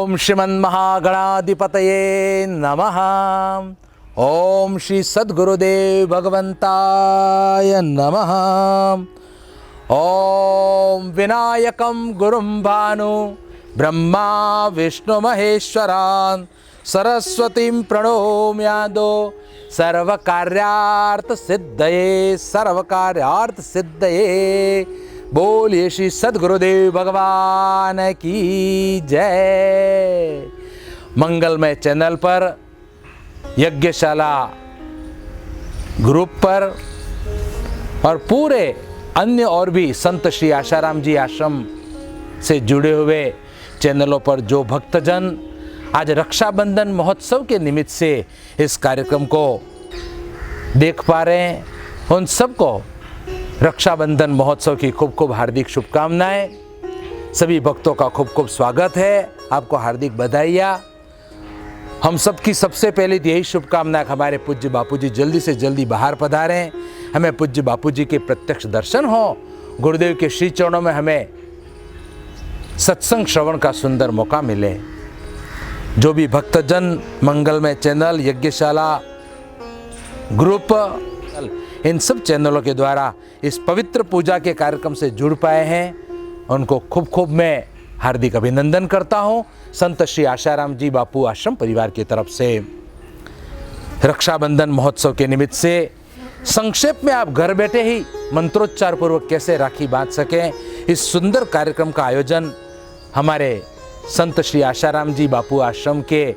ओम श्रीमन्महागणाधिपतये नमः। ओम श्री सद्गुरुदेव भगवंताय नमः। ओम विनायकं गुरुं भानु ब्रह्मा विष्णु महेश्वरान् सरस्वतीं प्रणोम्यादो सर्वकार्यार्थ सिद्धये। बोलिए श्री सद्गुरुदेव भगवान की जय। मंगलमय चैनल पर, यज्ञशाला ग्रुप पर और पूरे अन्य और भी संत श्री आशाराम जी आश्रम से जुड़े हुए चैनलों पर जो भक्तजन आज रक्षाबंधन महोत्सव के निमित्त से इस कार्यक्रम को देख पा रहे हैं, उन सबको रक्षाबंधन महोत्सव की खूब खूब हार्दिक शुभकामनाएं। सभी भक्तों का खूब खूब स्वागत है, आपको हार्दिक बधाइयाँ। हम सबकी सबसे पहले यही शुभकामना है, हमारे पूज्य बापूजी जल्दी से जल्दी बाहर पधारें, हमें पूज्य बापूजी के प्रत्यक्ष दर्शन हो, गुरुदेव के श्री चरणों में हमें सत्संग श्रवण का सुंदर मौका मिले। जो भी भक्तजन मंगलमय चैनल, यज्ञशाला ग्रुप, इन सब चैनलों के द्वारा इस पवित्र पूजा के कार्यक्रम से जुड़ पाए हैं, उनको खूब खूब मैं हार्दिक अभिनंदन करता हूं संत श्री आशाराम जी बापू आश्रम परिवार की तरफ से। रक्षाबंधन महोत्सव के निमित्त से संक्षेप में आप घर बैठे ही मंत्रोच्चार पूर्वक कैसे राखी बांध सकें, इस सुंदर कार्यक्रम का आयोजन हमारे संत श्री आशाराम जी बापू आश्रम के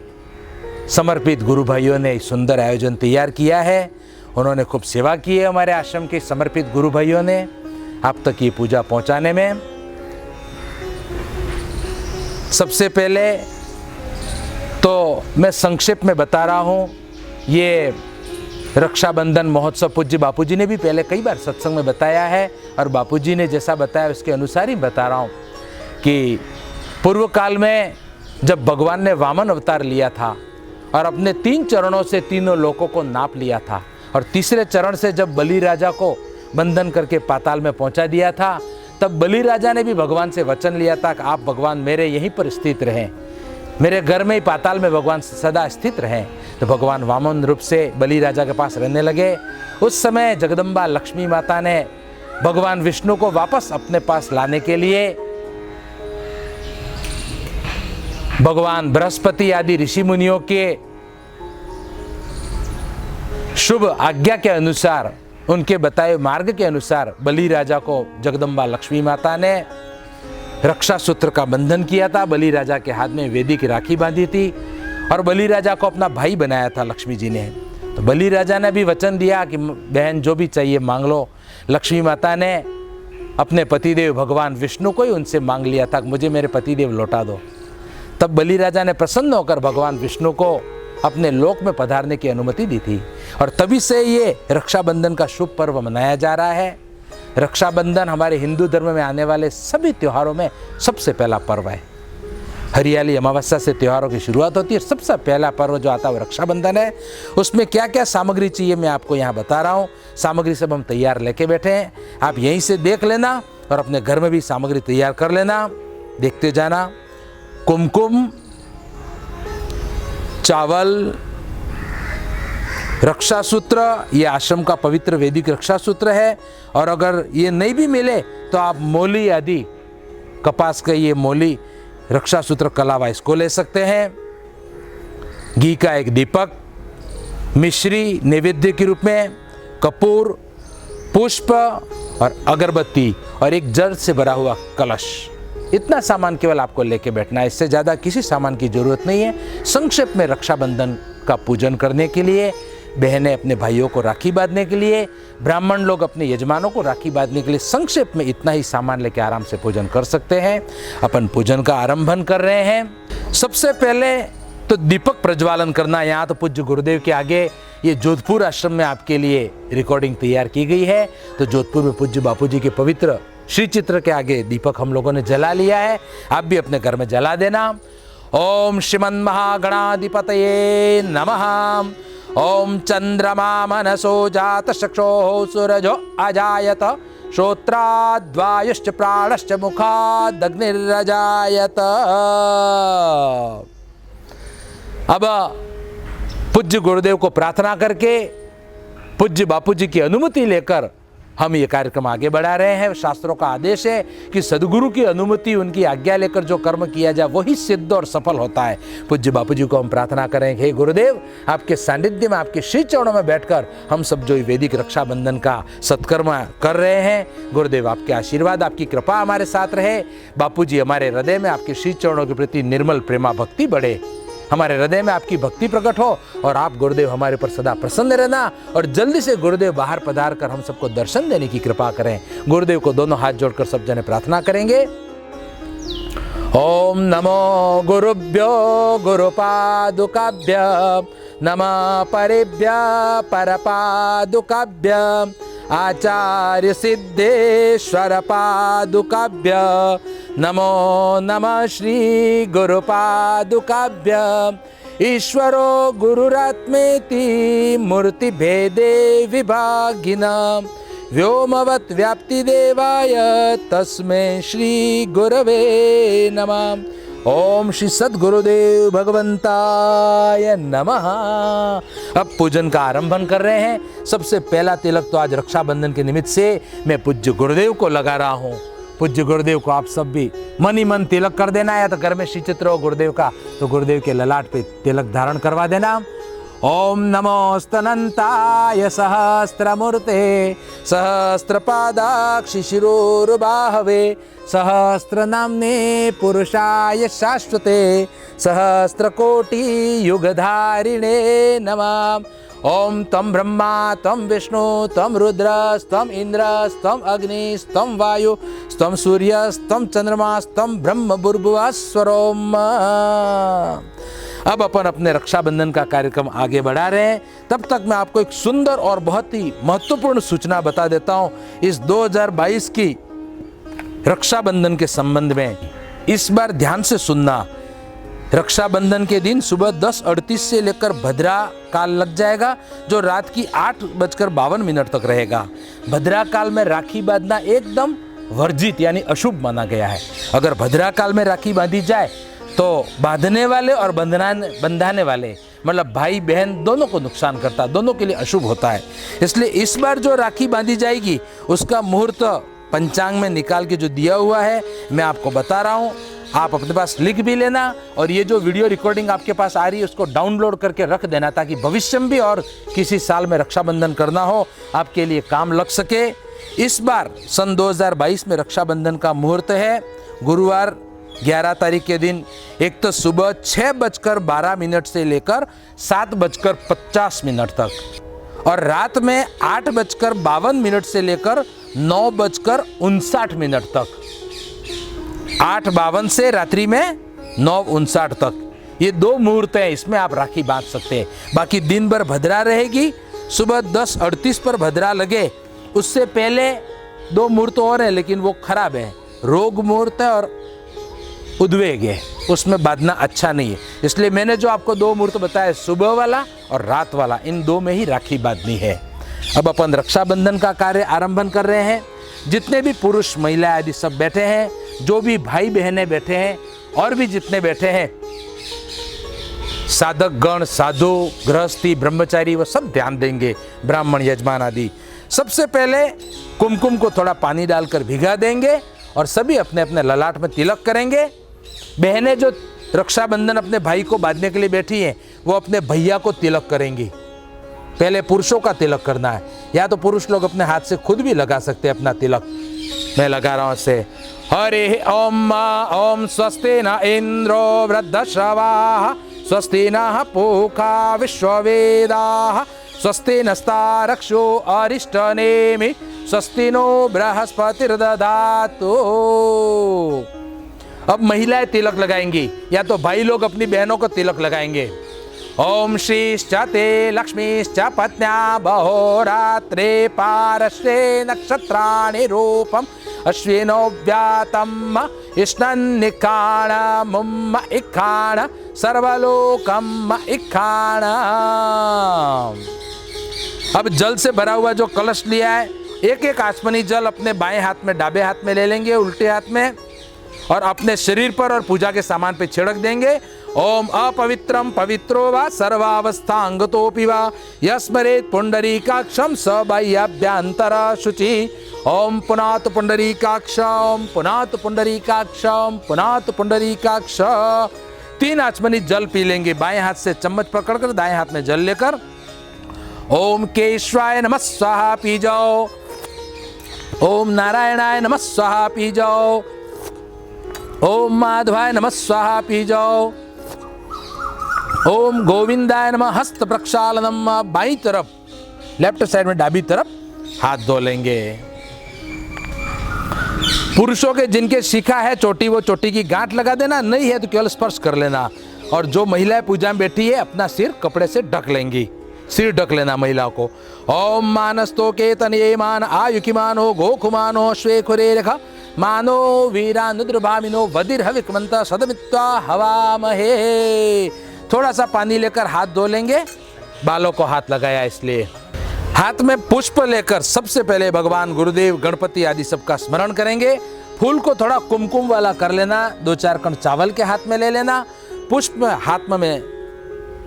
समर्पित गुरु भाइयों ने सुंदर आयोजन तैयार किया है। उन्होंने खूब सेवा की है हमारे आश्रम के समर्पित गुरु भाइयों ने आप तक ये पूजा पहुंचाने में। सबसे पहले तो मैं संक्षेप में बता रहा हूं, ये रक्षाबंधन महोत्सव पूज्य बापूजी ने भी पहले कई बार सत्संग में बताया है और बापूजी ने जैसा बताया उसके अनुसार ही बता रहा हूं कि पूर्व काल में जब भगवान ने वामन अवतार लिया था और अपने 3 चरणों से तीनों लोकों को नाप लिया था और तीसरे चरण से जब बलि राजा को बंधन करके पाताल में पहुंचा दिया था, तब बलि राजा ने भी भगवान से वचन लिया था कि आप भगवान मेरे यहीं पर स्थित रहें, मेरे घर में ही पाताल में भगवान सदा स्थित रहें। तो भगवान वामन रूप से बलि राजा के पास रहने लगे। उस समय जगदम्बा लक्ष्मी माता ने भगवान विष्णु को वापस अपने पास लाने के लिए भगवान बृहस्पति आदि ऋषि मुनियों के शुभ आज्ञा के अनुसार, उनके बताए मार्ग के अनुसार बलि राजा को जगदम्बा लक्ष्मी माता ने रक्षा सूत्र का बंधन किया था। बलि राजा के हाथ में वेदी की राखी बांधी थी और बलि राजा को अपना भाई बनाया था लक्ष्मी जी ने। तो बलि राजा ने भी वचन दिया कि बहन जो भी चाहिए मांग लो। लक्ष्मी माता ने अपने पतिदेव भगवान विष्णु को ही उनसे मांग लिया था कि मुझे मेरे पतिदेव लौटा दो। तब बलि राजा ने प्रसन्न होकर भगवान विष्णु को अपने लोक में पधारने की अनुमति दी थी और तभी से ये रक्षाबंधन का शुभ पर्व मनाया जा रहा है। रक्षाबंधन हमारे हिंदू धर्म में आने वाले सभी त्योहारों में सबसे पहला पर्व है। हरियाली अमावस्या से त्योहारों की शुरुआत होती है। सबसे पहला पर्व जो आता है वो रक्षाबंधन है। उसमें क्या क्या सामग्री चाहिए मैं आपको यहाँ बता रहा हूँ। सामग्री सब हम तैयार लेके बैठे हैं, आप यहीं से देख लेना और अपने घर में भी सामग्री तैयार कर लेना, देखते जाना। कुमकुम, चावल, रक्षा सूत्र, ये आश्रम का पवित्र वैदिक रक्षा सूत्र है। और अगर ये नहीं भी मिले तो आप मोली आदि कपास का ये मोली रक्षा सूत्र कलावा इसको ले सकते हैं। घी का एक दीपक, मिश्री नैवेद्य के रूप में, कपूर, पुष्प और अगरबत्ती और एक जल से भरा हुआ कलश, इतना सामान केवल आपको लेके बैठना है। इससे ज़्यादा किसी सामान की जरूरत नहीं है। संक्षेप में रक्षाबंधन का पूजन करने के लिए, बहनें अपने भाइयों को राखी बांधने के लिए, ब्राह्मण लोग अपने यजमानों को राखी बांधने के लिए संक्षेप में इतना ही सामान लेके आराम से पूजन कर सकते हैं। अपन पूजन का आरंभन कर रहे हैं। सबसे पहले तो दीपक प्रज्वालन करना। यहाँ तो पूज्य गुरुदेव के आगे ये जोधपुर आश्रम में आपके लिए रिकॉर्डिंग तैयार की गई है। तो जोधपुर में पूज्य बापूजी के पवित्र श्री चित्र के आगे दीपक हम लोगों ने जला लिया है, आप भी अपने घर में जला देना। ओम श्रीमन्महागणाधिपतये नमः। ओम चंद्रमा मनसो जात चक्षुः सूरजो अजायत श्रोत्राद्वायुश्च प्राणश्च मुखादग्निरजायत। अब पूज्य गुरुदेव को प्रार्थना करके, पूज्य बापू जी की अनुमति लेकर हम ये कार्यक्रम आगे बढ़ा रहे हैं। शास्त्रों का आदेश है कि सदगुरु की अनुमति, उनकी आज्ञा लेकर जो कर्म किया जाए वही सिद्ध और सफल होता है। पूज्य बापू जी को हम प्रार्थना करेंगे, हे गुरुदेव, आपके सानिध्य में, आपके श्री चरणों में बैठकर हम सब जो वैदिक रक्षाबंधन का सत्कर्म कर रहे हैं, गुरुदेव आपके आशीर्वाद, आपकी कृपा हमारे साथ रहे। बापू जी, हमारे हृदय में आपके श्री चरणों के प्रति निर्मल प्रेमा भक्ति बढ़े, हमारे हृदय में आपकी भक्ति प्रकट हो और आप गुरुदेव हमारे पर सदा प्रसन्न रहना और जल्दी से गुरुदेव बाहर पधार कर हम सबको दर्शन देने की कृपा करें। गुरुदेव को दोनों हाथ जोड़कर सब जने प्रार्थना करेंगे। ओम नमो गुरुभ्यो गुरुपादुकाभ्य नमः परेभ्य परपादुकाभ्य आचार्य सिद्धेश्वर पादुकाभ्य नमो नमः श्री गुरुपादुकाभ्य। ईश्वरो गुरुरात्मेति मूर्ति भेदे विभागिना व्योमवत् व्याप्ति देवाय तस्मै श्री गुरवे नमः। ओम श्री सद्गुरुदेव भगवंताय नमः। अब पूजन का आरंभन कर रहे हैं। सबसे पहला तिलक तो आज रक्षाबंधन के निमित्त से मैं पूज्य गुरुदेव को लगा रहा हूँ। पूज्य गुरुदेव को आप सब भी मन ही मन तिलक कर देना, या तो घर में श्री चित्र हो गुरुदेव का तो गुरुदेव के ललाट पे तिलक धारण करवा देना। ओम नमो स्तनंताय सहस्त्रमूर्ते सहस्त्रपादाक्षि शिरोरुबाहवे सहस्त्रनाम्ने पुरुषाय शाश्वते सहस्त्रकोटि युगधारिणे नमः। ओम तम ब्रह्मा तम विष्णु तम रुद्र तम इंद्र तम अग्नि तम वायु तम सूर्य तम चंद्रमा तम ब्रह्म भूर्भुवस्वरोम। अब अपन अपने रक्षाबंधन का कार्यक्रम आगे बढ़ा रहे हैं। तब तक मैं आपको एक सुंदर और बहुत ही महत्वपूर्ण सूचना बता देता हूं इस 2022 की रक्षाबंधन के संबंध में। इस बार ध्यान से सुनना। रक्षाबंधन के दिन सुबह 10:38 से लेकर भद्रा काल लग जाएगा, जो रात की 8:52 तक रहेगा। भद्रा काल में राखी बांधना एकदम वर्जित यानी अशुभ माना गया है। अगर भद्रा काल में राखी बांधी जाए तो बांधने वाले और बंधाने वाले मतलब भाई बहन दोनों को नुकसान करता, दोनों के लिए अशुभ होता है। इसलिए इस बार जो राखी बांधी जाएगी उसका मुहूर्त पंचांग में निकाल के जो दिया हुआ है मैं आपको बता रहा हूँ। आप अपने पास लिख भी लेना और ये जो वीडियो रिकॉर्डिंग आपके पास आ रही है उसको डाउनलोड करके रख देना, ताकि भविष्य में भी और किसी साल में रक्षाबंधन करना हो आपके लिए काम लग सके। इस बार सन 2022 में रक्षाबंधन का मुहूर्त है गुरुवार 11 तारीख के दिन। एक तो सुबह 6:12 से लेकर 7:50 तक और रात में 8:52 से लेकर 9:59 तक। 8:52 से रात्रि में 9:59 तक ये 2 मुहूर्त हैं, इसमें आप राखी बांध सकते हैं। बाकी दिन भर भद्रा रहेगी। सुबह 10:38 पर भद्रा लगे उससे पहले 2 मुहूर्त और हैं, लेकिन वो खराब है। रोग मुहूर्त है और उद्वेग है, उसमें बांधना अच्छा नहीं है। इसलिए मैंने जो आपको 2 मुहूर्त बताया, सुबह वाला और रात वाला, इन 2 में ही राखी बांधनी है। अब अपन रक्षाबंधन का कार्य आरंभन कर रहे हैं। जितने भी पुरुष महिला आदि सब बैठे हैं, जो भी भाई बहनें बैठे हैं और भी जितने बैठे हैं, साधक गण, साधु, गृहस्थी, ब्रह्मचारी, वो सब ध्यान देंगे, ब्राह्मण, यजमान आदि। सबसे पहले कुमकुम को थोड़ा पानी डालकर भिगा देंगे और सभी अपने अपने ललाट में तिलक करेंगे। बहनें जो रक्षाबंधन अपने भाई को बांधने के लिए बैठी हैं वो अपने भैया को तिलक करेंगी। पहले पुरुषों का तिलक करना है, या तो पुरुष लोग अपने हाथ से खुद भी लगा सकते हैं अपना तिलक। मैं लगा रहा हूं से हरि ओम ओम स्वस्ति न इंद्रो वृद्धश्रवाः स्वस्ति नः पूषा विश्ववेदाः स्वस्ति नस्तारक्षो अरिष्टनेमि स्वस्ति नो बृहस्पतिर्दधातु। अब महिलाएं तिलक लगाएंगी, या तो भाई लोग अपनी बहनों को तिलक लगाएंगे। ओम श्रीश्च ते लक्ष्मीश्च पत्न्या बहोरात्रे पारश्रे नक्षत्राणि रूपम अश्विनो व्यातम इष्णन्निखाण मुम्म इखाण सर्वलोकम इखाण। अब जल से भरा हुआ जो कलश लिया है एक एक आचमनी जल अपने बाएं हाथ में दाहिने हाथ में ले लेंगे, उल्टे हाथ में, और अपने शरीर पर और पूजा के सामान पे छिड़क देंगे। ओम अपवित्रम पवित्रो वा सर्वावस्था अंगतोपि वा यस्मरेत पुंडरीकाक्षम स बाह्याभ्यंतर शुचि। ओम पुनात पुंडरीकाक्ष, ओम पुनात पुंडरीकाक्ष, ओम पुनात पुंडरीकाक्ष। 3 आचमनी जल पी लेंगे, बाएं हाथ से चम्मच पकड़कर दाएं हाथ में जल लेकर। ओम केशवाय नमः स्वाहा पी जाओ। ओम नारायणाय नमः स्वाहा पी जाओ। ओम माधवाय नमः स्वाहा पी जाओ। ओम गोविंदाय नमः हस्त प्रक्षालनम। बाईं तरफ, लेफ्ट साइड में दाहिनी तरफ हाथ धो लेंगे। पुरुषों के जिनके शिखा है चोटी, वो चोटी की गांठ लगा देना, नहीं है तो केवल स्पर्श कर लेना। और जो महिलाएं पूजा में बैठी है अपना सिर कपड़े से ढक लेंगी, सिर ढक लेना महिलाओं को। ओम मानस्तो के तनये मान आयुकिमानो गोखुमानो श्वेखुरे रेखा मानो वीरानुद्रभामिनो वदिर हविकमंत सदमित्वा हवामहे। थोड़ा सा पानी लेकर हाथ धो लेंगे, बालों को हाथ लगाया इसलिए। हाथ में पुष्प लेकर सबसे पहले भगवान गुरुदेव गणपति आदि सबका स्मरण करेंगे। फूल को थोड़ा कुमकुम वाला कर लेना, 2-4 कण चावल के हाथ में ले लेना। पुष्प हाथ में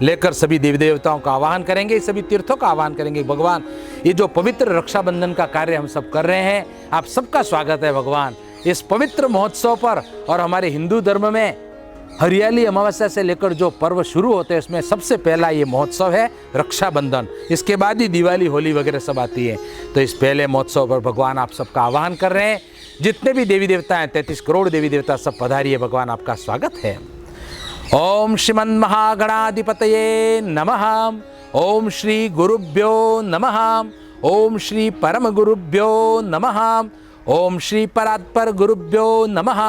लेकर सभी देवी देवताओं का आवाहन करेंगे, सभी तीर्थों का आवाहन करेंगे। भगवान, ये जो पवित्र रक्षाबंधन का कार्य हम सब कर रहे हैं, आप सबका स्वागत है भगवान इस पवित्र महोत्सव पर। और हमारे हिंदू धर्म में हरियाली अमावस्या से लेकर जो पर्व शुरू होते हैं उसमें सबसे पहला ये महोत्सव है रक्षाबंधन। इसके बाद ही दिवाली, होली वगैरह सब आती है। तो इस पहले महोत्सव पर भगवान आप सबका आवाहन कर रहे हैं। जितने भी देवी देवता हैं, 33 करोड़ देवी देवता सब पधारिए, भगवान आपका स्वागत है। ओम श्रीमन् महागणाधिपतये नमः। ओम श्री गुरुभ्यो नमः। ओम श्री परम गुरुभ्यो नमः। ओम श्री परात्पर गुरुभ्यो नमः।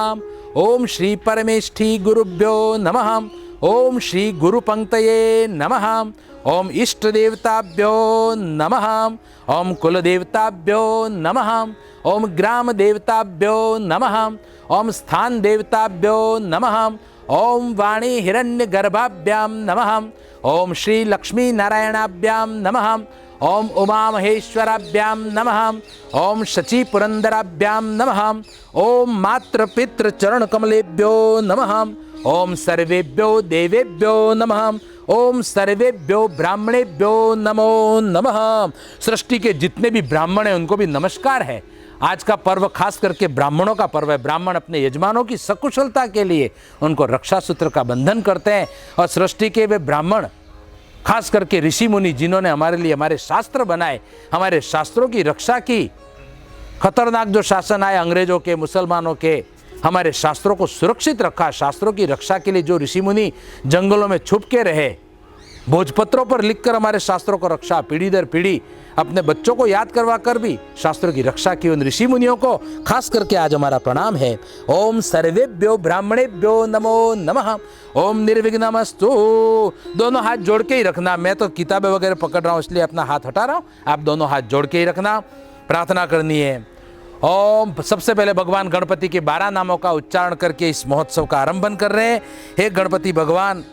ओम श्री परमेष्ठी गुरुभ्यो नमः। ओम श्री गुरु पंक्तये नमः। ओम इष्ट देवताभ्यो नमः। ओम कुल देवताभ्यो नमः। ओम ग्राम देवताभ्यो नमः। ओम स्थान देवताभ्यो नमः। ओम वाणी हिरण्य गर्भाभ्याम नमः। ओम श्री लक्ष्मी नारायणाभ्याम नमः। ओम उमा महेश्वराभ्याम नमः। ओम शची पुरंदराभ्याम नमः। ओम मातृ पितृ चरण कमलेभ्यो नमः। ओम सर्वेभ्यो देवेभ्यो नमः। ओम सर्वेभ्यो ब्राह्मणेभ्यो नमो नमः। सृष्टि के जितने भी ब्राह्मण हैं उनको भी नमस्कार है। आज का पर्व खास करके ब्राह्मणों का पर्व है। ब्राह्मण अपने यजमानों की सकुशलता के लिए उनको रक्षा सूत्र का बंधन करते हैं। और सृष्टि के वे ब्राह्मण, खास करके ऋषि मुनि जिन्होंने हमारे लिए हमारे शास्त्र बनाए, हमारे शास्त्रों की रक्षा की, खतरनाक जो शासन आए अंग्रेजों के, मुसलमानों के, हमारे शास्त्रों को सुरक्षित रखा। शास्त्रों की रक्षा के लिए जो ऋषि मुनि जंगलों में छुप के रहे, भोजपत्रों पर लिखकर हमारे शास्त्रों को रक्षा, पीढ़ी दर पीढ़ी अपने बच्चों को याद करवा कर भी शास्त्रों की रक्षा की, उन ऋषि मुनियों को खास करके आज हमारा प्रणाम है। ओम सर्वेभ्यो ब्राह्मणेभ्यो नमो नमः। ओम निर्विघ्नमस्तु। दोनों हाथ जोड़ के ही रखना। मैं तो किताबें वगैरह पकड़ रहा हूँ इसलिए अपना हाथ हटा रहा हूँ, आप दोनों हाथ जोड़ के ही रखना। प्रार्थना करनी है। ओम सबसे पहले भगवान गणपति के 12 नामों का उच्चारण करके इस महोत्सव का आरंभन कर रहे हैं। हे गणपति भगवान,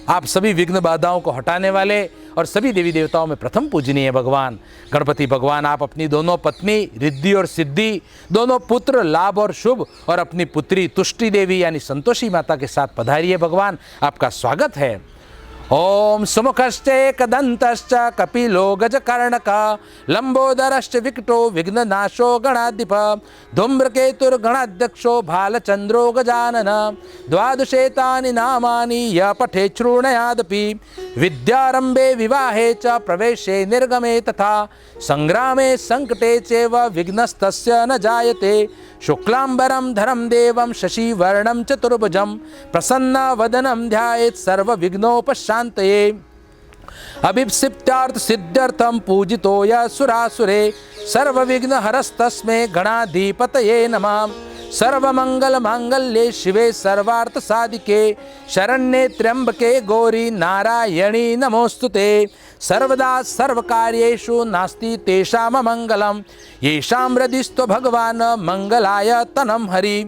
आप सभी विघ्न बाधाओं को हटाने वाले और सभी देवी देवताओं में प्रथम पूजनीय भगवान गणपति भगवान, आप अपनी दोनों पत्नी रिद्धि और सिद्धि, दोनों पुत्र लाभ और शुभ, और अपनी पुत्री तुष्टि देवी यानी संतोषी माता के साथ पधारिए भगवान, आपका स्वागत है। ओम सुमुखश्चैकदन्तश्च कपिलो गजकर्णक लंबोदरश्च विकटो विघ्ननाशो गणाधिप धूम्रकेतुर्गणाध्यक्षो भालचंद्रो गजानन द्वादशेतानि नामानि य पठेत् शृणुयादपि विद्यारंभे विवाहे च प्रवेशे निर्गमे तथा संग्रामे संकटे चैव विघ्नस्तस्य न जायते शुक्लांबरं धरं देवं शशिवर्णं चतुर्भुजं प्रसन्नवदनं ध्यायेत् सर्वविघ्नोपशान्तये अभिप्सिप्त्यार्थ सिद्ध्यर्थं पूजितो यः सुरासुरे सर्वविघ्नहरस्तस्मै गणाधिपतये नमः। सर्वमंगल मांगल्ये शिवे सर्वार्थ साधिके शरण्ये त्र्यंबके गौरी नारायणी नमोस्तुते सर्वदा सर्वकार्येषु नास्ति तेषां मंगलम येषां हृदिस्थो भगवान् मंगलाय तनं हरि।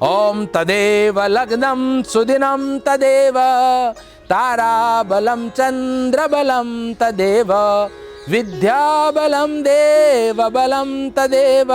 ओम तदेव लग्नं सुदिनं तदेव ताराबलं चंद्रबलं तदेव विद्या बलम देव बलम तदेव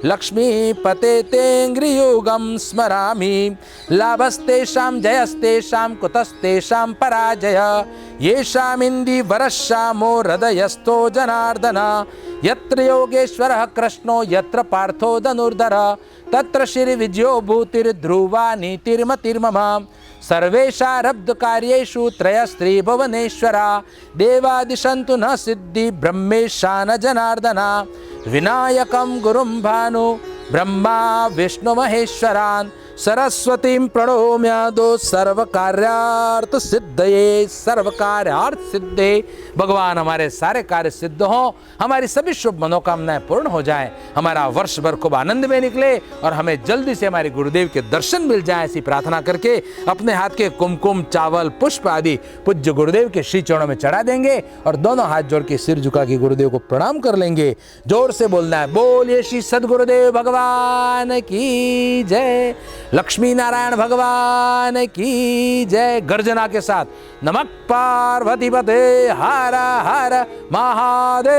लक्ष्मीपते तेङ्घ्रियुगं स्मरामि लाभस्तेषां जयस्तेषां कुतस्तेषां पराजय येषामिन्दि वरश्यामो हृदयस्थो जनार्दन यत्र योगेश्वरः कृष्णो यत्र पार्थो धनुर्धर तत्र श्रीविजयो भूतिर्ध्रुवा नीतिर्मतिर्मम सर्वेषारब्धकार्येषु त्रयस्त्रिभुवनेश्वरा देवादिशन्तु न सिद्धि ब्रह्मेशा न जनार्दना विनायकं गुरुं भानु ब्रह्मा विष्णु महेश्वरान् सरस्वतीं प्रणोम्य दो सर्व कार्यार्थ सिद्धये सर्व कार्यार्थ सिद्धे। भगवान हमारे सारे कार्य सिद्ध हों, हमारी सभी शुभ मनोकामनाएं पूर्ण हो जाएं, हमारा वर्ष भर खूब आनंद में निकले और हमें जल्दी से हमारे गुरुदेव के दर्शन मिल जाएं। ऐसी प्रार्थना करके अपने हाथ के कुमकुम चावल पुष्प आदि पूज्य गुरुदेव के श्री चरणों में चढ़ा देंगे और दोनों हाथ जोड़ के सिर झुका के गुरुदेव को प्रणाम कर लेंगे। जोर से बोलना है, बोलिए श्री सद्गुरुदेव भगवान की जय, लक्ष्मी नारायण भगवान की जय। गर्जना के साथ नमः पार्वती पते हर हर महादेव।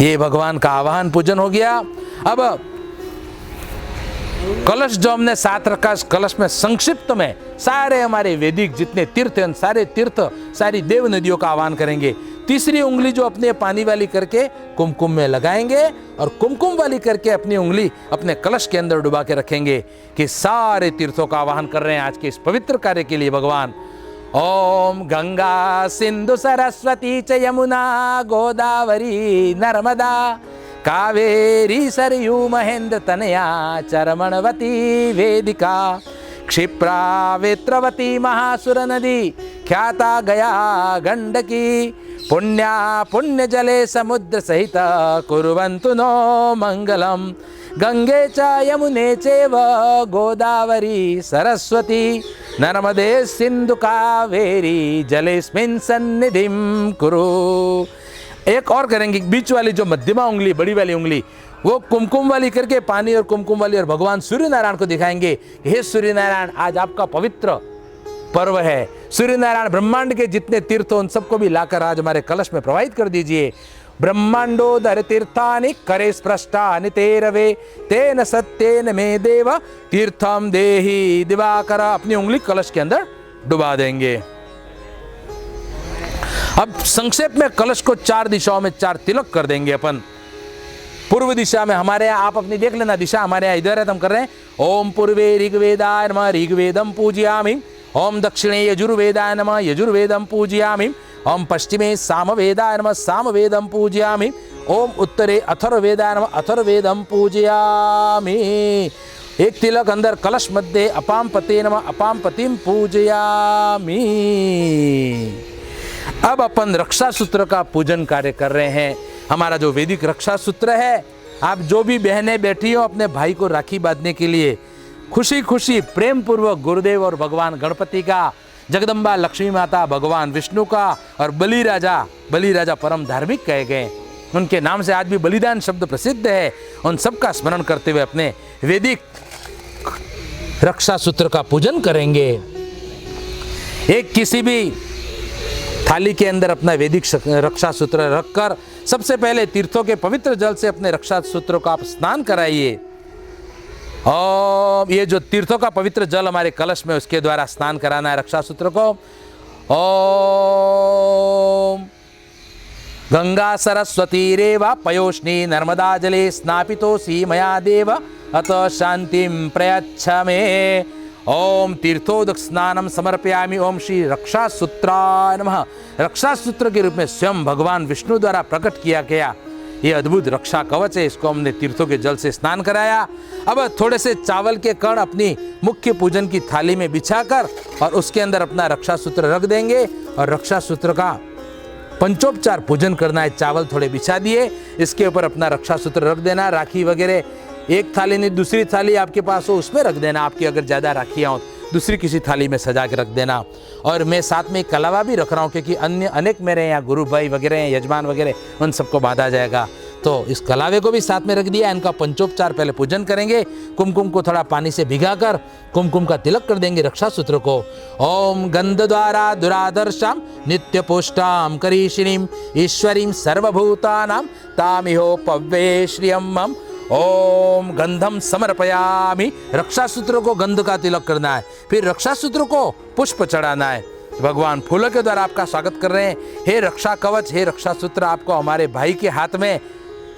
ये भगवान का आवाहन पूजन हो गया। अब कलश जो हमने साथ रखा, इस कलश में संक्षिप्त में सारे हमारे वैदिक जितने तीर्थ हैं, सारे तीर्थ सारी देव नदियों का आह्वान करेंगे। तीसरी उंगली जो अपने पानी वाली करके कुमकुम में लगाएंगे और कुमकुम वाली करके अपनी उंगली अपने कलश के अंदर डुबा के रखेंगे कि सारे तीर्थों का आवाहन कर रहे हैं आज के इस पवित्र कार्य के लिए भगवान। ओम गंगा सिंधु सरस्वती च यमुना गोदावरी नर्मदा कावेरी सरयू महेंद्र तनया चरमणवती वेदिका क्षिप्रा वेत्रवती महासुर नदी ख्याता गया गंडकी पुण्या पुण्य जले समुद्र सहित कुर्वन्तु नो मंगलम गंगे च यमुने चैव गोदावरी सरस्वती नर्मदे सिंधु कावेरी जलेस्मिन् सन्निधिं कुरु। एक और करेंगे, बीच वाली जो मध्यमा उंगली बड़ी वाली उंगली वो कुमकुम वाली करके पानी और कुमकुम वाली और भगवान सूर्य नारायण को दिखाएंगे। हे सूर्य नारायण, आज आपका पवित्र पर्व है। सूर्य नारायण ब्रह्मांड के जितने तीर्थ उन सबको भी लाकर आज हमारे कलश में प्रवाहित कर दीजिए। ब्रह्मांडोदर तीर्थानि करे स्पृष्टानि तेरवे तेन सत्येन मे देव तीर्थम देहि दिवाकर। अपनी उंगली कलश के अंदर डुबा देंगे। अब संक्षेप में कलश को चार दिशाओं में चार तिलक कर देंगे अपन। पूर्व दिशा में हमारे यहाँ, आप अपनी देख लेना दिशा, हमारे यहाँ इधर है तो हम कर रहे हैं ओम पूर्वे ऋग्वेदाय नमः ऋग्वेदम पूजयामि, ओम दक्षिणे यजुर्वेदाय नमः यजुर्वेदम पूजयामि, ओम पश्चिमे सामवेदाय नमः सामवेदम पूजयामि, ओम उत्तरे अथर्ववेदाय नमः अथर्ववेदम पूजयामि। एक तिलक अंदर कलश मध्ये अपाम पते नमः अपाम पतिम पूजयामि। अब अपन रक्षा सूत्र का पूजन कार्य कर रहे हैं। हमारा जो वैदिक रक्षा सूत्र है, आप जो भी बहनें बैठी हो अपने भाई को राखी बांधने के लिए खुशी खुशी प्रेम पूर्वक गुरुदेव और भगवान गणपति का, जगदम्बा लक्ष्मी माता, भगवान विष्णु का और बलि राजा परम धार्मिक कहे गए, उनके नाम से आज भी बलिदान शब्द प्रसिद्ध है। उन सबका स्मरण करते हुए अपने वैदिक रक्षा सूत्र का पूजन करेंगे। एक किसी भी थाली के अंदर अपना वैदिक रक्षा सूत्र रखकर सबसे पहले तीर्थों के पवित्र जल से अपने रक्षा सूत्रों का आप स्नान कराइए। और ये जो तीर्थों का पवित्र जल हमारे कलश में, उसके द्वारा स्नान कराना है रक्षा सूत्र को। ओम गंगा सरस्वती रेवा पयोष्णी नर्मदा जले स्नापितोऽसि मया देव अतः शांतिं प्रयच्छ मे। ओम तीर्थोदक स्नानम समर्पयामि। ओम श्री रक्षा सूत्राय नमः। रक्षा सूत्र के रूप में स्वयं भगवान विष्णु द्वारा प्रकट किया गया ये अद्भुत रक्षा कवच है, इसको हमने तीर्थों के जल से स्नान कराया। अब थोड़े से चावल के कण अपनी मुख्य पूजन की थाली में बिछाकर और उसके अंदर अपना रक्षा सूत्र रख देंगे और रक्षा सूत्र का पंचोपचार पूजन करना है। चावल थोड़े बिछा दिए, इसके ऊपर अपना रक्षा सूत्र रख देना। राखी वगैरह एक थाली नहीं, दूसरी थाली आपके पास हो उसमें रख देना। आपकी अगर ज़्यादा राखियाँ हो दूसरी किसी थाली में सजा के रख देना। और मैं साथ में कलावा भी रख रहा हूँ क्योंकि अन्य अनेक मेरे यहाँ गुरु भाई वगैरह हैं, यजमान वगैरह, उन सबको बांधा जाएगा। तो इस कलावे को भी साथ में रख दिया। इनका पंचोपचार पहले पूजन करेंगे। कुमकुम को थोड़ा पानी से भिगाकर कुमकुम का तिलक कर देंगे रक्षा सूत्र को। ओम गंध द्वारा दुरादर्शाम नित्य पुष्टाम करीशिनीम ईश्वरीम सर्वभूतानाम तामिहो पव्ये श्रियम मम। ओम गंधम समर्पयामि। रक्षा सूत्र को गंध का तिलक करना है, फिर रक्षा सूत्र को पुष्प चढ़ाना है। भगवान फूलों के द्वारा आपका स्वागत कर रहे हैं। हे रक्षा कवच, हे रक्षा सूत्र आपको हमारे भाई के हाथ में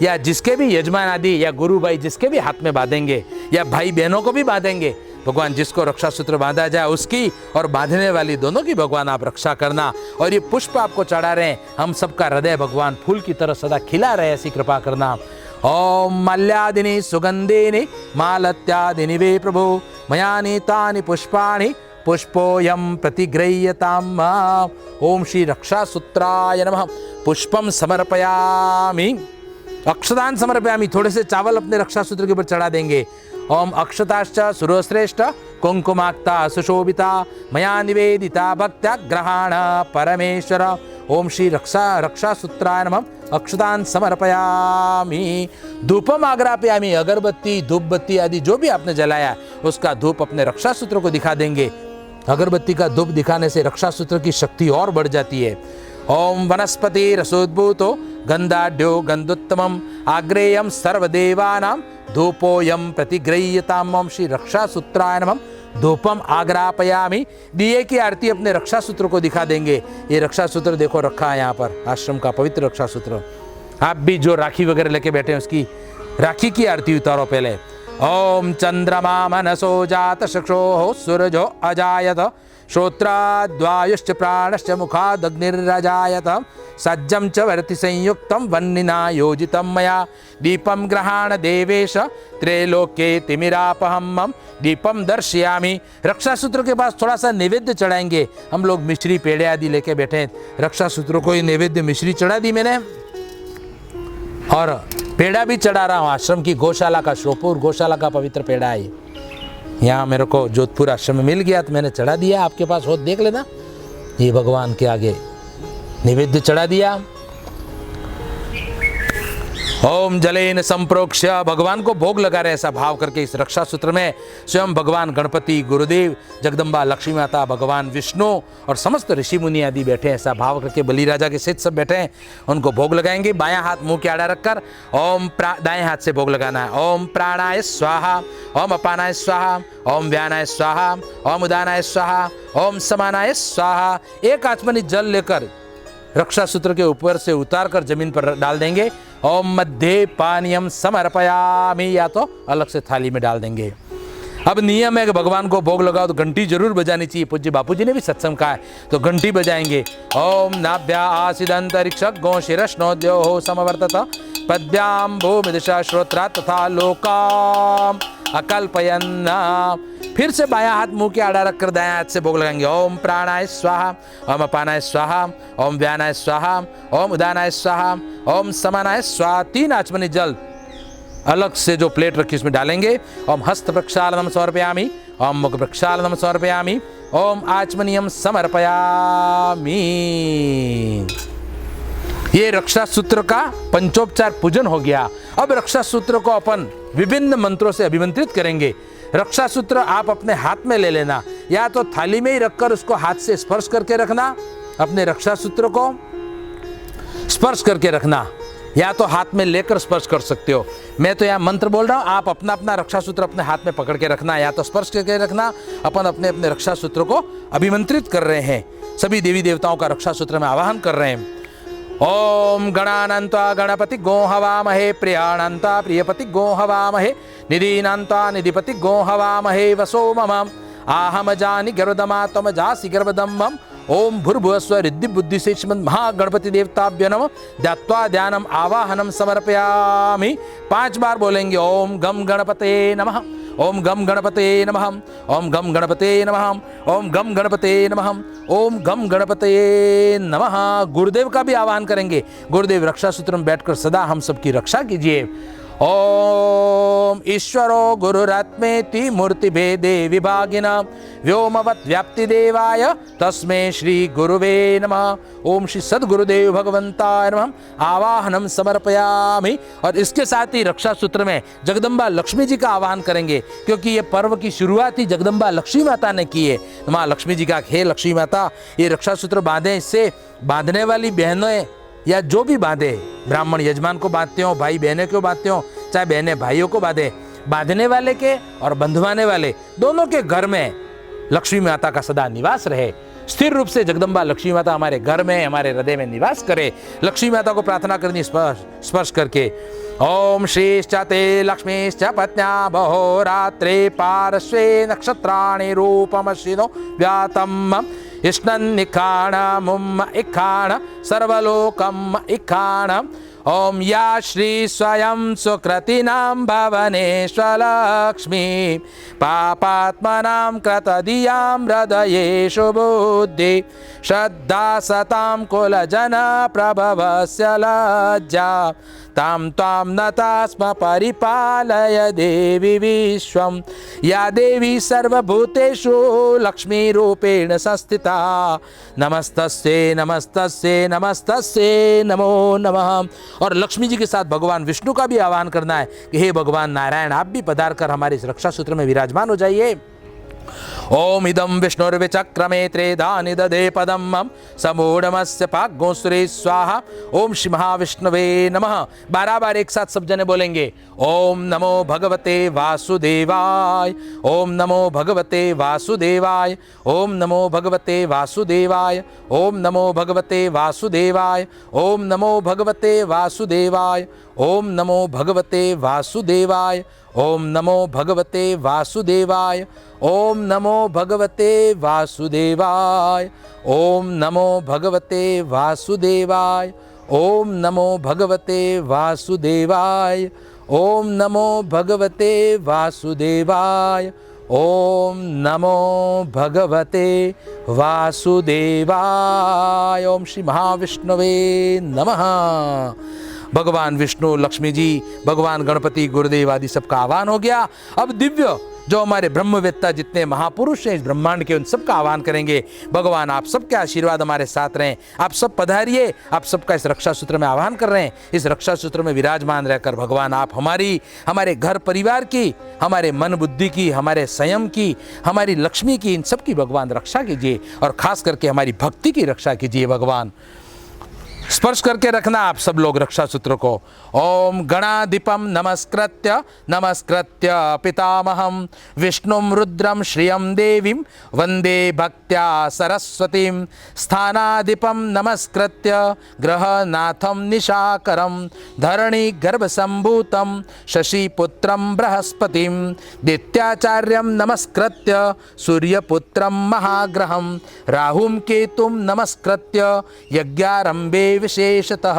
या जिसके भी यजमान आदि या गुरु भाई जिसके भी हाथ में बांधेंगे या भाई बहनों को भी बांधेंगे, भगवान जिसको रक्षा सूत्र बांधा जाए उसकी और बांधने वाली दोनों की भगवान आप रक्षा करना। और ये पुष्प आपको चढ़ा रहे हैं, हम सबका हृदय भगवान फूल की तरह सदा खिला रहे, ऐसी कृपा करना। ओम माल्यादिनी सुगंधिनी मालत्यादिनी वे प्रभु मया नीतानि पुष्पाणि पुष्पोयम प्रतिगृह्यताम्। ओम श्री रक्षा सूत्राय नमः। पुष्पम समर्पयामि, अक्षतान समर्पयामि। थोड़े से चावल अपने रक्षा सूत्र के ऊपर चढ़ा देंगे। ओम अक्षताश्च सुरोश्रेष्ठ कुंकुमाक्ता सुशोभिता मया निवेदिता भक्त्या ग्रहाण परमेश्वर। ओम श्री रक्षा सूत्राय नमः। अक्षतान समर्पयामि। धूपम आग्रापयामि। अगरबत्ती धूप बत्ती आदि जो भी आपने जलाया उसका धूप अपने रक्षा सूत्र को दिखा देंगे। अगरबत्ती का धूप दिखाने से रक्षा सूत्र की शक्ति और बढ़ जाती है। ओम वनस्पति रसोद्भूतो गंधाढ्यो गंधोत्तमम आग्रेयम सर्वदेवानां धूपोयम प्रतिगृह्यताम्। ओम श्री रक्षा सूत्राय नमः। धूपम आग्रापयामि। दिए की आरती अपने रक्षा सूत्र को दिखा देंगे। ये रक्षा सूत्र देखो रखा है यहाँ पर, आश्रम का पवित्र रक्षा सूत्र। आप भी जो राखी वगैरह लेके बैठे हैं उसकी राखी की आरती उतारो पहले। ओम चंद्रमा मनसो जात चक्षुः सूरजो अजायत श्रोत्राद्वायुश्च प्राणश्च मुखादग्निरजायत सज्जं च वर्ति संयुक्तं वह्निना योजितं मया दीपं गृहाण देवेश त्रैलोक्ये तिमिरापहं मम दीपम दर्शयामि। रक्षा सूत्र के पास थोड़ा सा नैवेद्य चढ़ाएंगे। हम लोग मिश्री पेड़े आदि लेके बैठे हैं, रक्षा सूत्र को ये नैवेद्य मिश्री चढ़ा दी मैंने और पेड़ा भी चढ़ा रहा हूँ। आश्रम की गौशाला का, श्योपुर गौशाला का पवित्र पेड़ा है। यहाँ मेरे को जोधपुर आश्रम में मिल गया तो मैंने चढ़ा दिया। आपके पास हो देख लेना। ये भगवान के आगे नैवेद्य चढ़ा दिया। ओम जलेन संप्रोक्ष्य। भगवान को भोग लगा रहे ऐसा भाव करके इस रक्षा सूत्र में स्वयं भगवान गणपति, गुरुदेव, जगदम्बा, लक्ष्मी माता, भगवान विष्णु और समस्त ऋषि मुनि आदि बैठे ऐसा भाव करके बलि राजा के सहित सब बैठे हैं। उनको भोग लगाएंगे। बायां हाथ मुंह के आड़ा रखकर ओम दाएं हाथ से भोग लगाना है। ओम प्राणाय स्वाहा, ओम अपानाय स्वाहा, ओम व्यानाय स्वाहा, ओम उदानाय स्वाहा, ओम समानाय स्वाहा। एक आचमनी जल लेकर रक्षा सूत्र के ऊपर से उतार कर जमीन पर डाल देंगे। ओम मध्य पानीयम समर्पयामि, या तो अलग से थाली में डाल देंगे। अब नियम है कि भगवान को भोग लगाओ तो घंटी जरूर बजानी चाहिए। पूज्य बापू जी ने भी सत्संग कहा है तो घंटी बजाएंगे। ओम नाभ्या आसिदंतरिक्ष गो शिरश्नोद्यो हो समवर्तत पद्भ्याम भूमि दिशा श्रोत्रा तथा लोकाम अकल्पयन्ना। फिर से बायां हाथ मुंह के आड़ा रखकर दायां हाथ से भोग लगाएंगे। ओम प्राणाय स्वाहा, ओम अपानाय स्वाहा, ओम व्यानाय स्वाहा, ओम उदानाय स्वाहा, ओम समानाय स्वाहा। 3 आचमनी जल अलग से जो प्लेट रखी उसमें डालेंगे। ओम हस्त प्रक्षालनम समर्पयामि, ओम मुख प्रक्षालनम समर्पयामि, ओम आचमनीयम समर्पयामि। ये रक्षा सूत्र का पंचोपचार पूजन हो गया। अब रक्षा सूत्र को अपन विभिन्न मंत्रों से अभिमंत्रित करेंगे। रक्षा सूत्र आप अपने हाथ में ले लेना, या तो थाली में ही रखकर उसको हाथ से स्पर्श करके रखना, अपने रक्षा सूत्र को स्पर्श करके रखना, या तो हाथ में लेकर स्पर्श कर सकते हो। मैं तो यहाँ मंत्र बोल रहा हूँ, आप अपना अपना रक्षा सूत्र अपने हाथ में पकड़ के रखना, या तो स्पर्श करके रखना। अपन अपने अपने रक्षा सूत्र को अभिमंत्रित कर रहे हैं। सभी देवी देवताओं का रक्षा सूत्र में आवाहन कर रहे हैं। ओम गणानंत्वा गणपति गो हवामहे, प्रियाणंत्वा प्रियपति गो हवामहे, निधीनांत्वा निधिपति गो हवामहे। वसो मम आहम जानि गर्भदमा तम जासि गर्भदम मम। ओम भूर्भुवस्व रिद्धि बुद्धि से महागणपति देवताभ्यो नमः ध्यात्वा ध्यानम आवाहनम समर्पयामि। 5 बार बोलेंगे। ओम गम गणपते नमः, ओम गम गणपते नमः, ओम गम गणपते नमः, ओम गम गणपते नमः, ओम गम गणपते नमः। गुरुदेव का भी आवाहन करेंगे। गुरुदेव रक्षा सूत्र में बैठकर सदा हम सबकी रक्षा कीजिए। ओम ईश्वरो गुरुरात्मेति मूर्तिभेदे विभागिना व्योमवत् व्याप्ति देवाय तस्मै श्री गुरुवे नमः। ओम श्री सद्गुरुदेव भगवंताय नमः। आवाहनम समर्पयामि। और इसके साथ ही रक्षा सूत्र में जगदम्बा लक्ष्मी जी का आवाहन करेंगे, क्योंकि ये पर्व की शुरुआत ही जगदम्बा लक्ष्मी माता ने की है। माँ लक्ष्मी जी का हे लक्ष्मी माता, ये रक्षा सूत्र बांधे, इससे बांधने वाली बहनें या जो भी बांधे, ब्राह्मण यजमान को बांधते हो, भाई बहनों को बांधते हो, चाहे बहनें भाइयों को बांधे, बांधने वाले के और बंधवाने वाले दोनों के घर में लक्ष्मी माता का सदा निवास रहे। स्थिर रूप से जगदम्बा लक्ष्मी माता हमारे घर में, हमारे हृदय में निवास करे। लक्ष्मी माता को प्रार्थना करनी स्पर्श करके। ओम श्रीश्च ते लक्ष्मीश्च पत्न्या बहोरात्रे पार्श्वे नक्षत्राणि रूपमश्विनो व्यातम् इष्णन्निखाणमुम इखाण सर्वलोकम इखाण। ओम या श्री स्वयं सुकृतिनां भवनेश्वलक्ष्मी पापात्मनां कृतधियां हृदयेषु बुद्धि श्रद्धा सतां कुलजन प्रभवस्य लज्जा तां त्वां नता स्म परिपालय देवी विश्वं। या देवी सर्वभूतेषु लक्ष्मीरूपेण संस्थिता नमस्तस्यै नमस्तस्यै नमस्तस्यै नमो नमः। और लक्ष्मी जी के साथ भगवान विष्णु का भी आह्वान करना है कि हे भगवान नारायण, आप भी पधार कर हमारे इस रक्षा सूत्र में विराजमान हो जाइए। ओम इदं विष्णुर्विचक्रमे त्रेधानि दधे पदं मम समूढ़मस्य पाग्गोसुरे स्वाहा। ओम श्री महाविष्णवे नमः। 12 बार एक साथ सब जने बोलेंगे। ओम नमो भगवते वासुदेवाय। ओम नमो भगवते वासुदेवाय। ओम नमो भगवते वासुदेवाय। ओम नमो भगवते वासुदेवाय। ओम नमो भगवते वासुदेवाय। ओम नमो भगवते वासुदेवाय। ओम नमो भगवते वासुदेवाय। ओम नमो भगवते वासुदेवाय। ओम नमो भगवते वासुदेवाय। ओम नमो भगवते वासुदेवाय। ओम नमो भगवते वासुदेवाय। ओम नमो भगवते वासुदेवाय। ओम श्री महाविष्णवे नमः। भगवान विष्णु, लक्ष्मी जी, भगवान गणपति, गुरुदेव आदि सबका आह्वान हो गया। अब दिव्य जो हमारे ब्रह्मवेत्ता जितने महापुरुष हैं इस ब्रह्मांड के, उन सबका आह्वान करेंगे। भगवान आप सबके आशीर्वाद हमारे साथ रहें, आप सब पधारिए। आप सबका इस रक्षा सूत्र में आह्वान कर रहे हैं। इस रक्षा सूत्र में विराजमान रहकर भगवान आप हमारे घर परिवार की, हमारे मन बुद्धि की, हमारे संयम की, हमारी लक्ष्मी की, इन सब की भगवान रक्षा कीजिए। और खास करके हमारी भक्ति की रक्षा कीजिए। भगवान स्पर्श करके रखना आप सब लोग रक्षा सूत्र को। ओम गणाधिपम नमस्कृत्य नमस्कृत्य पितामहं विष्णुं रुद्रं श्रियं देवीं वंदे भक्त्या सरस्वतीं। स्थानाधिपम नमस्कृत्य ग्रहनाथं निशाकरं धरणी गर्भसंभूतं शशिपुत्रं बृहस्पतिं। दैत्याचार्यं नमस्कृत्य सूर्यपुत्रं महाग्रहं राहुं केतुं नमस्कृत्य यज्ञारंभे विशेषतः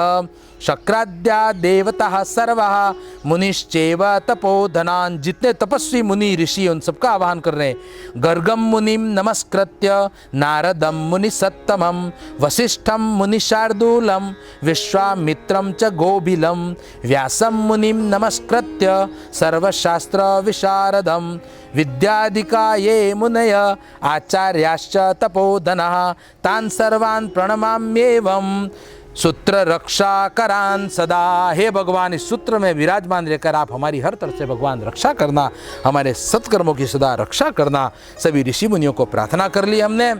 शक्राद्या देवता सर्वः मुनिश्चैव तपोधनान्। जितने तपस्वी मुनि ऋषि उन सबका आह्वान कर रहे हैं। गर्गम मुनिं नमस्कृत्य नारदम मुनि सत्तमं वसिष्ठम मुनि शार्दूलम विश्वामित्रं च गोभिलं व्यासं मुनिं नमस्कृत्य सर्वशास्त्र विशारदं विद्याधिका ये मुनय आचार्याश्च तपोधनः तान् सर्वान् प्रणमाम्येवं सूत्र रक्षा करान सदा। हे भगवान, इस सूत्र में विराजमान रहकर आप हमारी हर तरह से भगवान रक्षा करना, हमारे सत्कर्मों की सदा रक्षा करना। सभी ऋषि मुनियों को प्रार्थना कर ली हमने।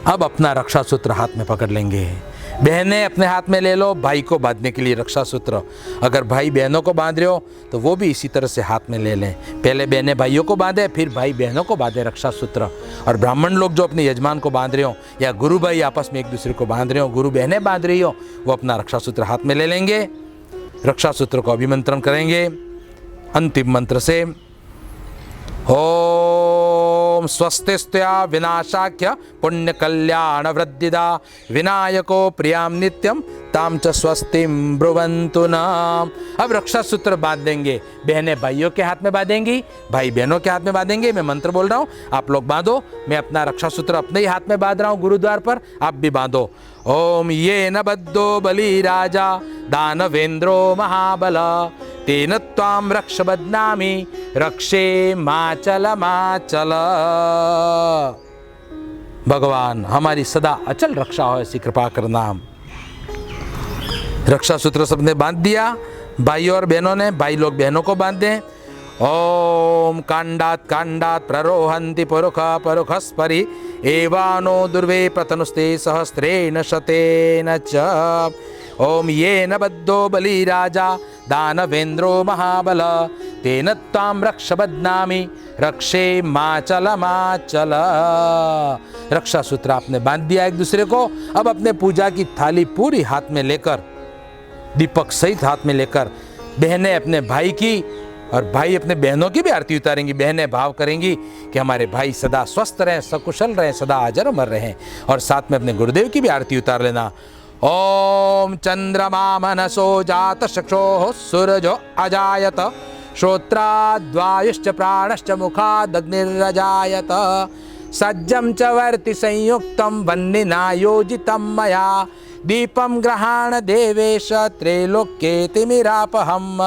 अब अपना रक्षा सूत्र हाथ में पकड़ लेंगे। बहनें अपने हाथ में ले लो भाई को बांधने के लिए रक्षा सूत्र। अगर भाई बहनों को बांध रहे हो तो वो भी इसी तरह से हाथ में ले लें। पहले बहनें भाइयों को बांधे, फिर भाई बहनों को बांधे रक्षा सूत्र। और ब्राह्मण लोग जो अपने यजमान को बांध रहे हो या गुरु भाई आपस में एक दूसरे को बांध रहे हो, गुरु बहनें बांध रही हो, वो अपना रक्षा सूत्र हाथ में ले लेंगे। रक्षा सूत्र को अभिमंत्रण करेंगे अंतिम मंत्र से। ओम स्वस्तिस्त्या विनाशाख्य पुण्य कल्याण वृद्धिदा विनायको प्रियाम नित्यम ताम च स्वस्तिम ब्रुवन्तु नाम। अब रक्षा सूत्र बांध देंगे। बहनें भाइयों के हाथ में बांधेंगी, भाई बहनों के हाथ में बांधेंगे। मैं मंत्र बोल रहा हूँ, आप लोग बांधो। मैं अपना रक्षा सूत्र अपने ही हाथ में बांध रहा हूँ गुरुद्वार पर, आप भी बांधो। ओम ये न बद्धो बलि राजा दानवेंद्रो महाबल तेन त्वां रक्ष बध्नामि रक्षे माचल माचल। भगवान हमारी सदा अचल रक्षा हो ऐसी कृपा करना। रक्षा सूत्र सबने बांध दिया, भाई और बहनों ने, भाई लोग बहनों को बांध दें। ओम कांडात कांडात प्ररोहन्ति पुरुष पुरुषस्परि एवानो दुर्वे प्रतनुस्ते सहस्रेण शतेन च। ओम येन बद्धो बलि राजा दानवेन्द्रो महाबल तेन त्वां रक्ष बध्नामि रक्षे माचल माचल। रक्षा सूत्र आपने बांध दिया एक दूसरे को। अब अपने पूजा की थाली पूरी हाथ में लेकर, दीपक सहित हाथ में लेकर, बहनें अपने भाई की और भाई अपने बहनों की भी आरती उतारेंगी। बहनें भाव करेंगी कि हमारे भाई सदा स्वस्थ रहें, सकुशल रहें, सदा अजर अमर रहें। और साथ में अपने गुरुदेव की भी आरती उतार लेना। ओम चंद्रमा मनसो जात चक्षुः सूरजो अजायत श्रोत्राद्वायुश्च प्राणश्च मुखादग्निरजायत सज्जं च वर्ति संयुक्तं वह्निना योजितं मया दीपम ग्रहाण देवेश त्रैलोक्ये तिमिरापहम।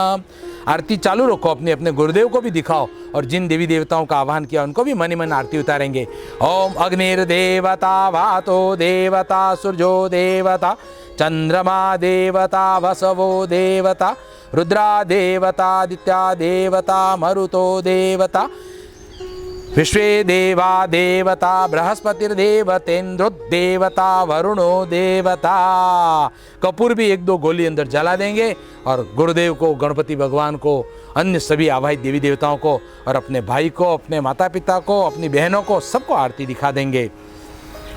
आरती चालू रखो, अपने अपने गुरुदेव को भी दिखाओ और जिन देवी देवताओं का आह्वान किया उनको भी मनी मन आरती उतारेंगे। ओम अग्निर्देवता वातो देवता सूर्यो देवता चंद्रमा देवता वसवो देवता रुद्रा देवता आदित्या देवता मरुतो देवता विश्वे देवा देवता बृहस्पतिर्देवतेन्द्रुदेवता वरुणो देवता। कपूर भी एक दो गोली अंदर जला देंगे और गुरुदेव को, गणपति भगवान को, अन्य सभी आवाहित देवी देवताओं को और अपने भाई को, अपने माता पिता को, अपनी बहनों को, सबको आरती दिखा देंगे।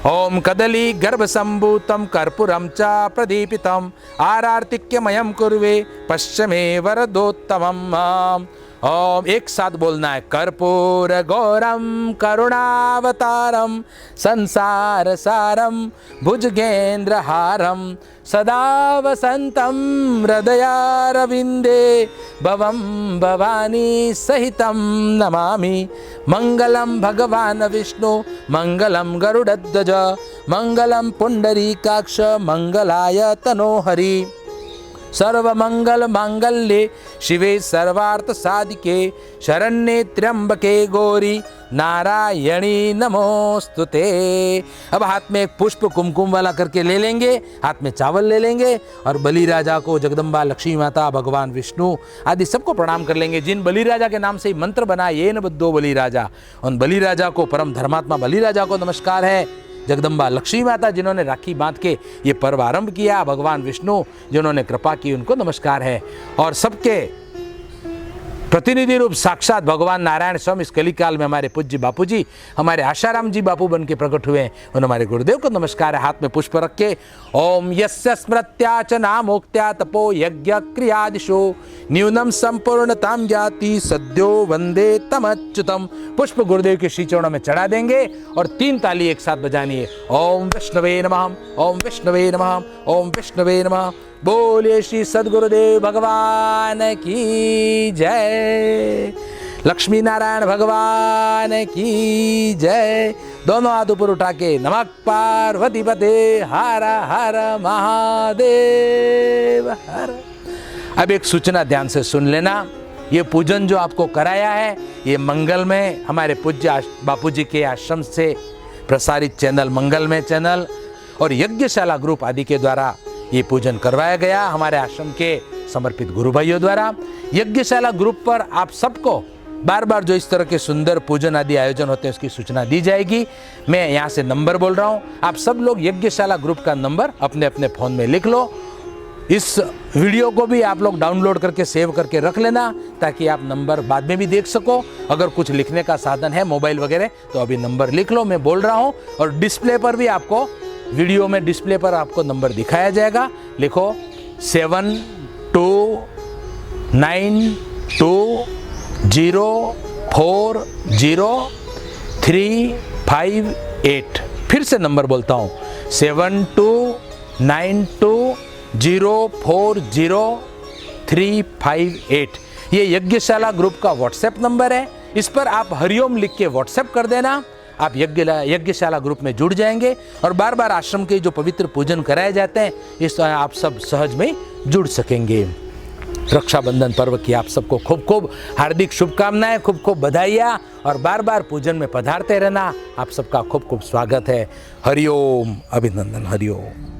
ओम कदली गर्भ संभूतम कर्पूरम च प्रदीपितम आरार्तिक्यमयम कुर्वे पश्चिमे वरदोत्तमम। ओम एक साथ बोलना है। कर्पूर गौरम करुणावतारम संसार सारम भुजगेंद्र हारम सदा वसंतम हृदयारविंदे भवम भवानी सहितम नमामि। मंगलम भगवान विष्णु मंगलम गरुड़ध्वज मंगलम पुंडरीकाक्ष मंगलाय तनोहरि सर्वमंगल मांगल्ये शिवे सर्वार्थ साधिके शरण्ये त्र्यंबके गौरी नारायणी नमोस्तुते। अब हाथ में एक पुष्प कुमकुम वाला करके ले लेंगे, हाथ में चावल ले लेंगे और बलि राजा को, जगदम्बा, लक्ष्मी माता, भगवान विष्णु आदि सबको प्रणाम कर लेंगे। जिन बलि राजा के नाम से ही मंत्र बना, ये न बद्धो बलि राजा, उन बलि राजा को, परम धर्मात्मा बलि राजा को नमस्कार है। जगदम्बा लक्ष्मी माता जिन्होंने राखी बांध के ये पर्व आरंभ किया, भगवान विष्णु जिन्होंने कृपा की, उनको नमस्कार है। और सबके प्रतिनिधि रूप साक्षात भगवान नारायण स्वयं इस कलिकाल में हमारे पूज्य बापू जी, हमारे आशाराम जी बापू बन के प्रकट हुए हैं, उन हमारे गुरुदेव को नमस्कार है। हाथ में पुष्प रख के ओम यस्य स्मृत्या च नामोक्त्या तपो यज्ञ क्रियादिशो न्यूनम संपूर्णताम जाति सद्यो वंदे तमच्युतम। पुष्प गुरुदेव के श्री चरणों में चढ़ा देंगे और 3 ताली एक साथ बजानी है। ओम विष्णवे नमः, ओम विष्णवे नमः, ओम विष्णवे नमः। बोलिए श्री सद्गुरुदेव भगवान की जय, लक्ष्मी नारायण भगवान की जय। दोनों हाथ ऊपर उठा के नमः पार्वती पते हर हर महादेव हर। अब एक सूचना ध्यान से सुन लेना। ये पूजन जो आपको कराया है, ये मंगलमय हमारे पूज्य बापूजी के आश्रम से प्रसारित चैनल मंगलमय चैनल और यज्ञशाला ग्रुप आदि के द्वारा ये पूजन करवाया गया, हमारे आश्रम के समर्पित गुरु भाइयों द्वारा। यज्ञशाला ग्रुप पर आप सबको बार बार जो इस तरह के सुंदर पूजन आदि आयोजन होते हैं उसकी सूचना दी जाएगी। मैं यहाँ से नंबर बोल रहा हूँ, आप सब लोग यज्ञशाला ग्रुप का नंबर अपने अपने फ़ोन में लिख लो। इस वीडियो को भी आप लोग डाउनलोड करके सेव करके रख लेना ताकि आप नंबर बाद में भी देख सको। अगर कुछ लिखने का साधन है मोबाइल वगैरह तो अभी नंबर लिख लो, मैं बोल रहा हूँ। और डिस्प्ले पर भी आपको, वीडियो में डिस्प्ले पर आपको नंबर दिखाया जाएगा। लिखो 7292040358। फिर से नंबर बोलता हूँ 7292040358। ये यज्ञशाला ग्रुप का व्हाट्सएप नंबर है। इस पर आप हरिओम लिख के व्हाट्सएप कर देना, आप यज्ञशाला ग्रुप में जुड़ जाएंगे और बार बार आश्रम के जो पवित्र पूजन कराए जाते हैं इस तरह आप सब सहज में जुड़ सकेंगे। रक्षाबंधन पर्व की आप सबको खूब खूब हार्दिक शुभकामनाएं, खूब खूब बधाइयाँ और बार बार पूजन में पधारते रहना। आप सबका खूब खूब स्वागत है। हरिओम, अभिनंदन, हरिओम।